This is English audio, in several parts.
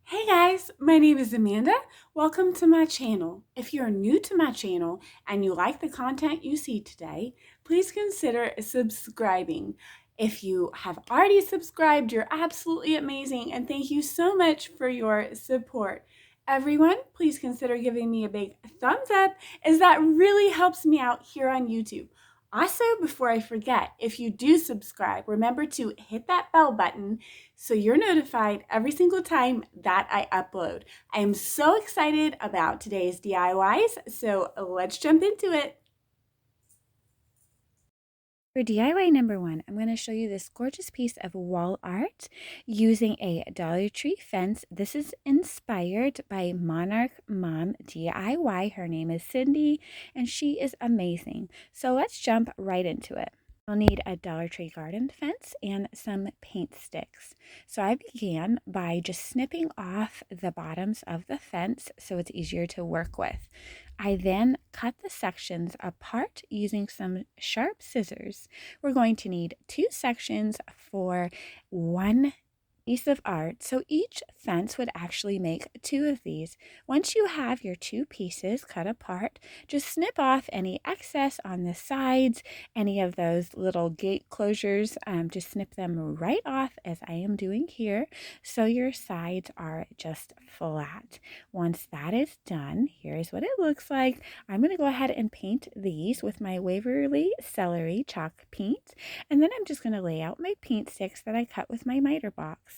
Hey guys, my name is Amanda. Welcome to my channel. If you're new to my channel and you like the content you see today, please consider subscribing. If you have already subscribed, you're absolutely amazing and thank you so much for your support. Everyone, please consider giving me a big thumbs up as that really helps me out here on YouTube. Also, before I forget, if you do subscribe, remember to hit that bell button so you're notified every single time that I upload. I am so excited about today's DIYs, so let's jump into it. For DIY number one, I'm going to show you this gorgeous piece of wall art using a Dollar Tree fence. This is inspired by Monarch Mom DIY. Her name is Cindy, and she is amazing. So let's jump right into it. You'll need a Dollar Tree garden fence and some paint sticks. So I began by just snipping off the bottoms of the fence so it's easier to work with. I then cut the sections apart using some sharp scissors. We're going to need two sections for one piece of art. So each fence would actually make two of these. Once you have your two pieces cut apart, just snip off any excess on the sides, any of those little gate closures, just snip them right off as I am doing here so your sides are just flat. Once that is done, here's what it looks like. I'm going to go ahead and paint these with my Waverly Celery chalk paint, and then I'm just going to lay out my paint sticks that I cut with my miter box.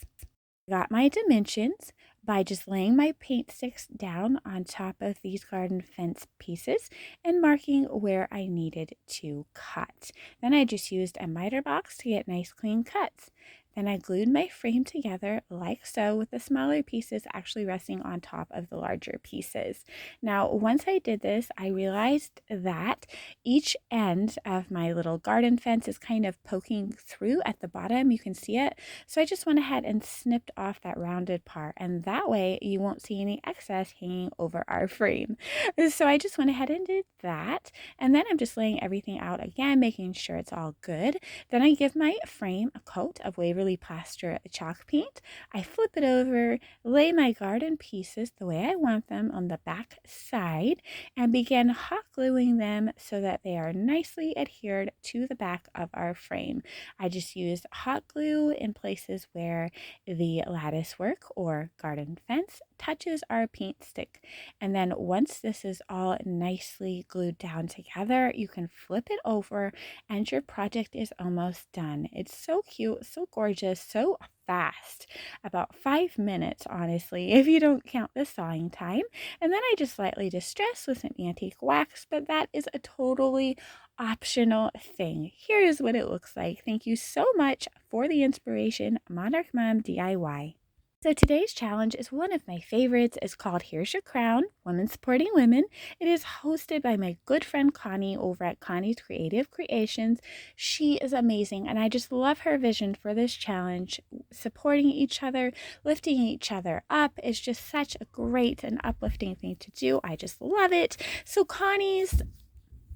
Got my dimensions by just laying my paint sticks down on top of these garden fence pieces and marking where I needed to cut. Then I just used a miter box to get nice clean cuts. Then I glued my frame together like so, with the smaller pieces actually resting on top of the larger pieces. Now, once I did this, I realized that each end of my little garden fence is kind of poking through at the bottom. You can see it. So I just went ahead and snipped off that rounded part, and that way you won't see any excess hanging over our frame. So I just went ahead and did that, and then I'm just laying everything out again, making sure it's all good. Then I give my frame a coat of Waverly Plaster chalk paint. I flip it over, lay my garden pieces the way I want them on the back side, and begin hot gluing them so that they are nicely adhered to the back of our frame. I just used hot glue in places where the lattice work or garden fence touches our paint stick. And then once this is all nicely glued down together, you can flip it over and your project is almost done. It's so cute, so gorgeous, so fast. About 5 minutes, honestly, if you don't count the sawing time. And then I just lightly distress with some antique wax, but that is a totally optional thing. Here is what it looks like. Thank you so much for the inspiration, Monarch Mom DIY. So today's challenge is one of my favorites. It's called Here's Your Crown, Women Supporting Women. It is hosted by my good friend Connie over at Connie's Creative Creations. She is amazing, and I just love her vision for this challenge. Supporting each other, lifting each other up is just such a great and uplifting thing to do. I just love it. So Connie's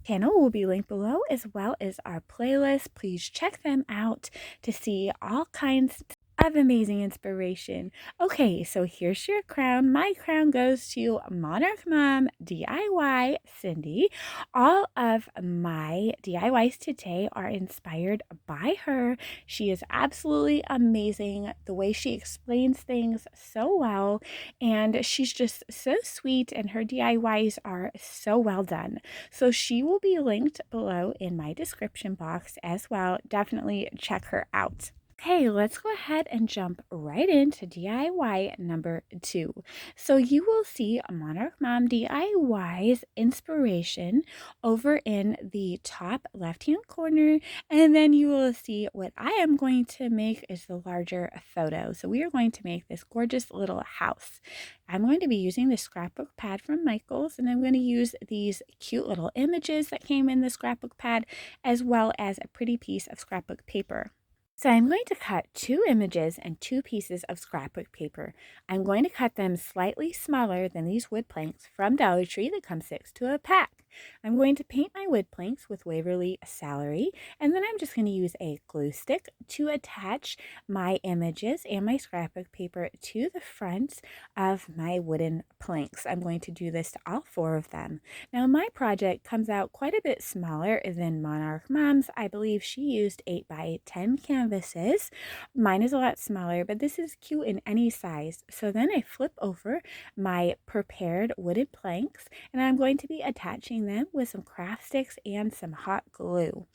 channel will be linked below, as well as our playlist. Please check them out to see all kinds of amazing inspiration. Okay, so here's your crown. My crown goes to Monarch Mom DIY Cindy. All of my DIYs today are inspired by her. She is absolutely amazing. The way she explains things so well, and she's just so sweet, and her DIYs are so well done. So she will be linked below in my description box as well. Definitely check her out. Okay, let's go ahead and jump right into DIY number 2. So you will see Monarch Mom DIY's inspiration over in the top left-hand corner, and then you will see what I am going to make is the larger photo. So we are going to make this gorgeous little house. I'm going to be using the scrapbook pad from Michael's, and I'm going to use these cute little images that came in the scrapbook pad, as well as a pretty piece of scrapbook paper. So I'm going to cut 2 images and 2 pieces of scrapbook paper. I'm going to cut them slightly smaller than these wood planks from Dollar Tree that come 6 to a pack. I'm going to paint my wood planks with Waverly Celery, and then I'm just going to use a glue stick to attach my images and my scrapbook paper to the front of my wooden planks. I'm going to do this to all 4 of them. Now my project comes out quite a bit smaller than Monarch Mom's. I believe she used 8 by 10 canvases. Mine is a lot smaller, but this is cute in any size. So then I flip over my prepared wooden planks, and I'm going to be attaching them with some craft sticks and some hot glue.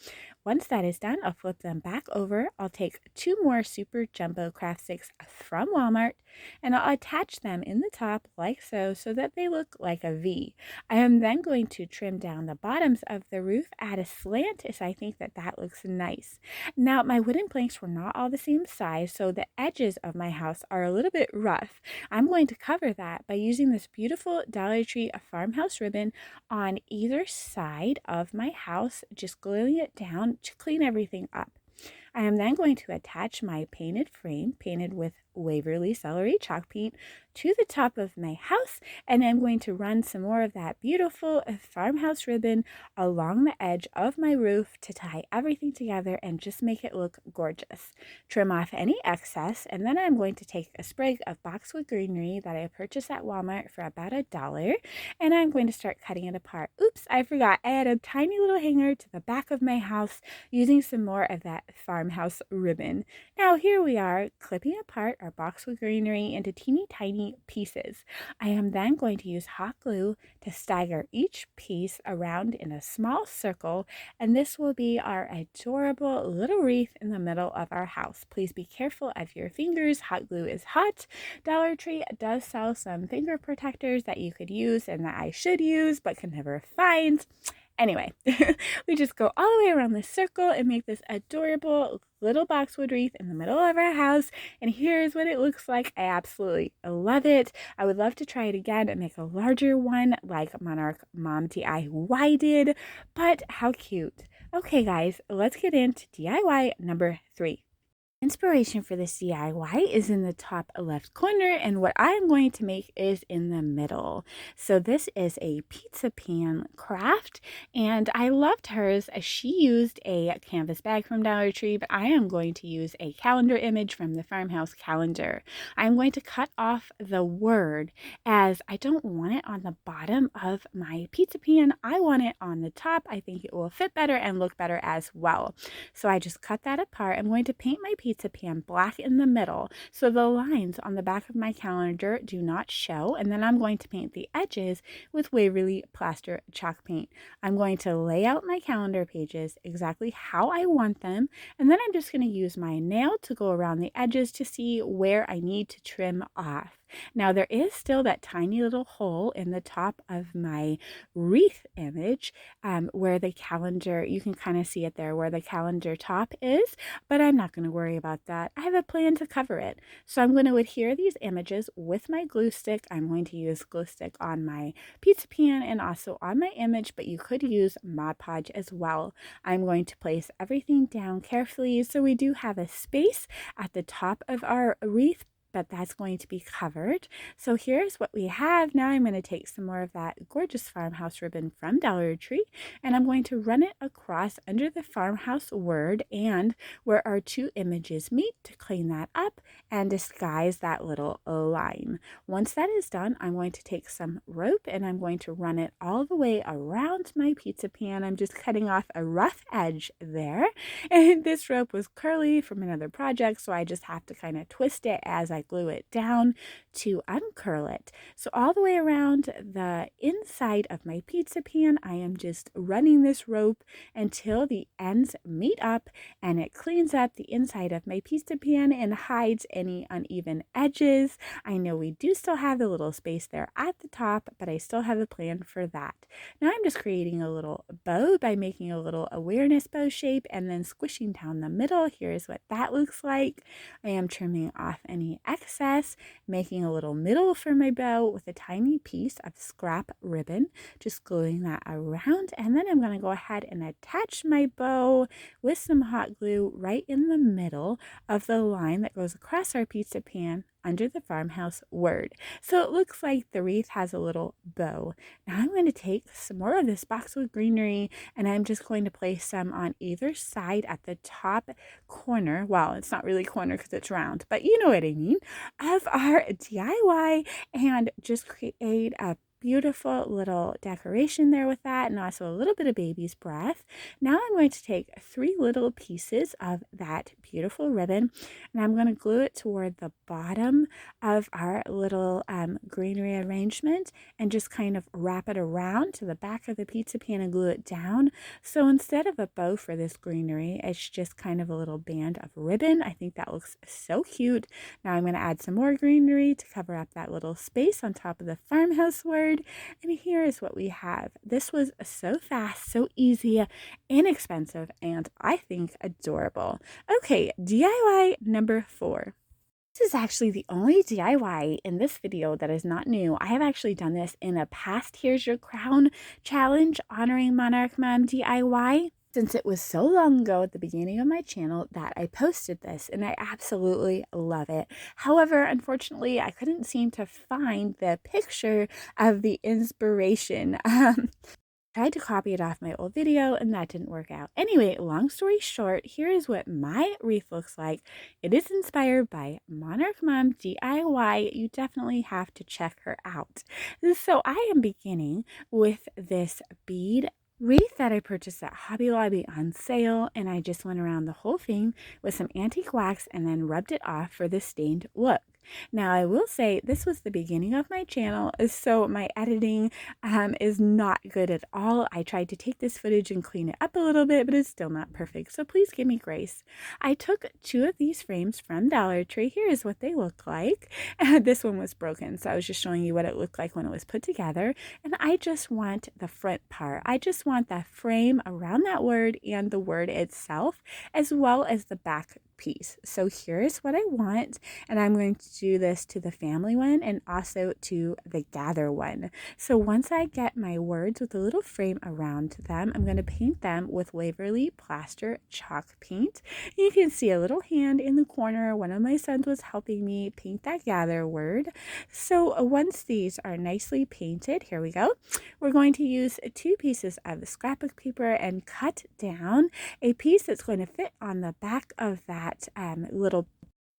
Once that is done, I'll flip them back over. I'll take 2 more super jumbo craft sticks from Walmart, and I'll attach them in the top like so that they look like a V. I am then going to trim down the bottoms of the roof at a slant, as I think that looks nice. Now, my wooden planks were not all the same size, so the edges of my house are a little bit rough. I'm going to cover that by using this beautiful Dollar Tree farmhouse ribbon on either side of my house, just gluing it down to clean everything up. I am then going to attach my painted frame, painted with Waverly Celery chalk paint, to the top of my house, and I'm going to run some more of that beautiful farmhouse ribbon along the edge of my roof to tie everything together and just make it look gorgeous. Trim off any excess, and then I'm going to take a sprig of boxwood greenery that I purchased at Walmart for about $1, and I'm going to start cutting it apart. Oops, I forgot. I had a tiny little hanger to the back of my house using some more of that farmhouse ribbon. Now here we are, clipping apart our boxwood greenery into teeny tiny pieces. I am then going to use hot glue to stagger each piece around in a small circle, and this will be our adorable little wreath in the middle of our house. Please be careful of your fingers. Hot glue is hot. Dollar Tree does sell some finger protectors that you could use and that I should use but can never find. Anyway, we just go all the way around this circle and make this adorable little boxwood wreath in the middle of our house. And here's what it looks like. I absolutely love it. I would love to try it again and make a larger one like Monarch Mom DIY did. But how cute. Okay, guys, let's get into DIY number 3. Inspiration for this DIY is in the top left corner, and what I am going to make is in the middle. So this is a pizza pan craft, and I loved hers. She used a canvas bag from Dollar Tree, but I am going to use a calendar image from the farmhouse calendar. I'm going to cut off the word, as I don't want it on the bottom of my pizza pan. I want it on the top. I think it will fit better and look better as well. So I just cut that apart. I'm going to paint my pizza pan black in the middle so the lines on the back of my calendar do not show, and then I'm going to paint the edges with Waverly plaster chalk paint. I'm going to lay out my calendar pages exactly how I want them, and then I'm just going to use my nail to go around the edges to see where I need to trim off. Now there is still that tiny little hole in the top of my wreath image where the calendar, you can kind of see it there where the calendar top is, but I'm not going to worry about that. I have a plan to cover it. So I'm going to adhere these images with my glue stick. I'm going to use glue stick on my pizza pan and also on my image, but you could use Mod Podge as well. I'm going to place everything down carefully so we do have a space at the top of our wreath, but that's going to be covered. So here's what we have. Now I'm going to take some more of that gorgeous farmhouse ribbon from Dollar Tree, and I'm going to run it across under the farmhouse word and where our 2 images meet to clean that up and disguise that little line. Once that is done, I'm going to take some rope and I'm going to run it all the way around my pizza pan. I'm just cutting off a rough edge there, and this rope was curly from another project, so I just have to kind of twist it as I glue it down to uncurl it. So all the way around the inside of my pizza pan, I am just running this rope until the ends meet up and it cleans up the inside of my pizza pan and hides any uneven edges. I know we do still have the little space there at the top, but I still have a plan for that. Now I'm just creating a little bow by making a little awareness bow shape and then squishing down the middle. Here's what that looks like. I am trimming off any excess, making a little middle for my bow with a tiny piece of scrap ribbon, just gluing that around, and then I'm going to go ahead and attach my bow with some hot glue right in the middle of the line that goes across our pizza pan under the farmhouse word. So it looks like the wreath has a little bow. Now I'm going to take some more of this boxwood greenery and I'm just going to place some on either side at the top corner. Well, it's not really corner because it's round, but you know what I mean, of our DIY, and just create a beautiful little decoration there with that, and also a little bit of baby's breath. Now I'm going to take 3 little pieces of that beautiful ribbon and I'm going to glue it toward the bottom of our little greenery arrangement and just kind of wrap it around to the back of the pizza pan and glue it down. So instead of a bow for this greenery, it's just kind of a little band of ribbon. I think that looks so cute. Now I'm going to add some more greenery to cover up that little space on top of the farmhouse word. And here is what we have. This was so fast, so easy, inexpensive, and I think adorable. Okay, DIY number 4. This is actually the only DIY in this video that is not new. I have actually done this in a past Here's Your Crown challenge honoring Monarch Mom DIY. Since it was so long ago at the beginning of my channel that I posted this, and I absolutely love it. However, unfortunately, I couldn't seem to find the picture of the inspiration. Tried to copy it off my old video and that didn't work out. Anyway, long story short, here is what my wreath looks like. It is inspired by Monarch Mom DIY. You definitely have to check her out. So I am beginning with this bead wreath that I purchased at Hobby Lobby on sale, and I just went around the whole thing with some antique wax and then rubbed it off for the stained look. Now, I will say this was the beginning of my channel, so my editing is not good at all. I tried to take this footage and clean it up a little bit, but it's still not perfect, so please give me grace. I took 2 of these frames from Dollar Tree. Here is what they look like. This one was broken, so I was just showing you what it looked like when it was put together, and I just want the front part. I just want that frame around that word and the word itself, as well as the back piece. So here's what I want, and I'm going to do this to the family one and also to the gather one. So once I get my words with a little frame around them, I'm going to paint them with Waverly Plaster chalk paint. You can see a little hand in the corner. One of my sons was helping me paint that gather word. So once these are nicely painted, here we go. We're going to use 2 pieces of the scrapbook paper and cut down a piece that's going to fit on the back of that little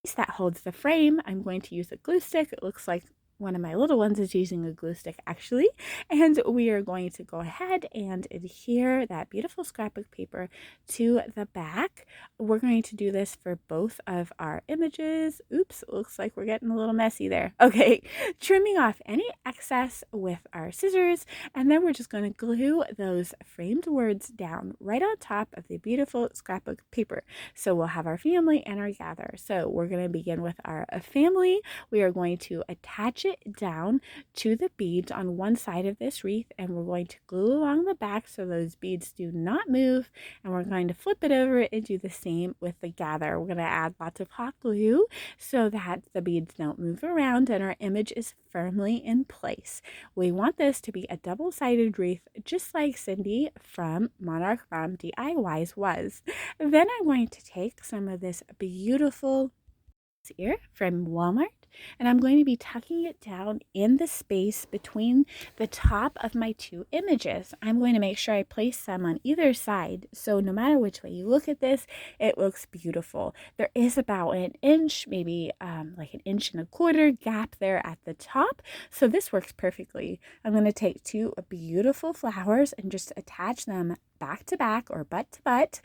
piece that holds the frame. I'm going to use a glue stick. It looks like one of my little ones is using a glue stick actually, and we are going to go ahead and adhere that beautiful scrapbook paper to the back. We're going to do this for both of our images. Oops, it looks like we're getting a little messy there. Okay, trimming off any excess with our scissors, and then we're just going to glue those framed words down right on top of the beautiful scrapbook paper. So we'll have our family and our gather. So we're going to begin with our family. We are going to attach it down to the beads on one side of this wreath, and we're going to glue along the back so those beads do not move, and we're going to flip it over and do the same with the gather. We're going to add lots of hot glue so that the beads don't move around and our image is firmly in place. We want this to be a double-sided wreath just like Cindy from Monarch Mom DIYs was. Then I'm going to take some of this beautiful here from Walmart, and I'm going to be tucking it down in the space between the top of my 2 images. I'm going to make sure I place some on either side, so no matter which way you look at this, it looks beautiful. There is about an inch, maybe like an inch and a quarter gap there at the top, so this works perfectly. I'm going to take 2 beautiful flowers and just attach them back to back or butt to butt,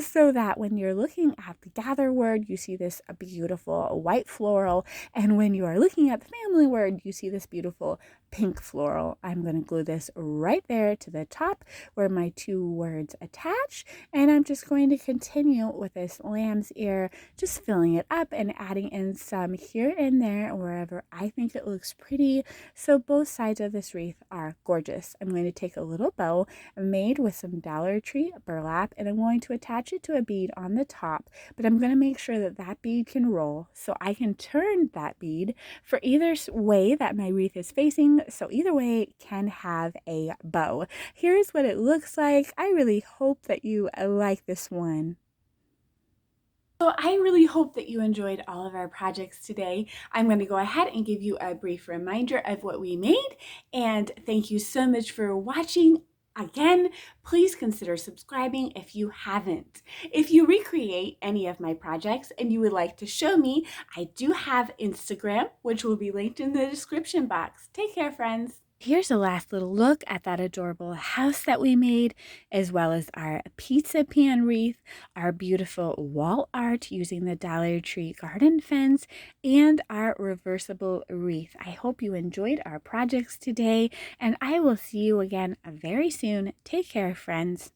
so that when you're looking at the gather word, you see this beautiful white floral, and when you are looking at the family word, you see this beautiful pink floral. I'm going to glue this right there to the top where my 2 words attach, and I'm just going to continue with this lamb's ear, just filling it up and adding in some here and there wherever I think it looks pretty. So both sides of this wreath are gorgeous. I'm going to take a little bow made with some Dollar Tree burlap, and I'm going to attach it to a bead on the top, but I'm going to make sure that that bead can roll so I can turn that bead for either way that my wreath is facing, so either way it can have a bow. Here's what it looks like. I really hope that you like this one. So I really hope that you enjoyed all of our projects today. I'm going to go ahead and give you a brief reminder of what we made, and thank you so much for watching. Again, please consider subscribing if you haven't. If you recreate any of my projects and you would like to show me, I do have Instagram, which will be linked in the description box. Take care, friends. Here's a last little look at that adorable house that we made, as well as our pizza pan wreath, our beautiful wall art using the Dollar Tree garden fence, and our reversible wreath. I hope you enjoyed our projects today, and I will see you again very soon. Take care, friends.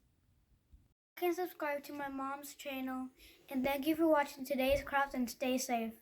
You can subscribe to my mom's channel, and thank you for watching today's craft and stay safe.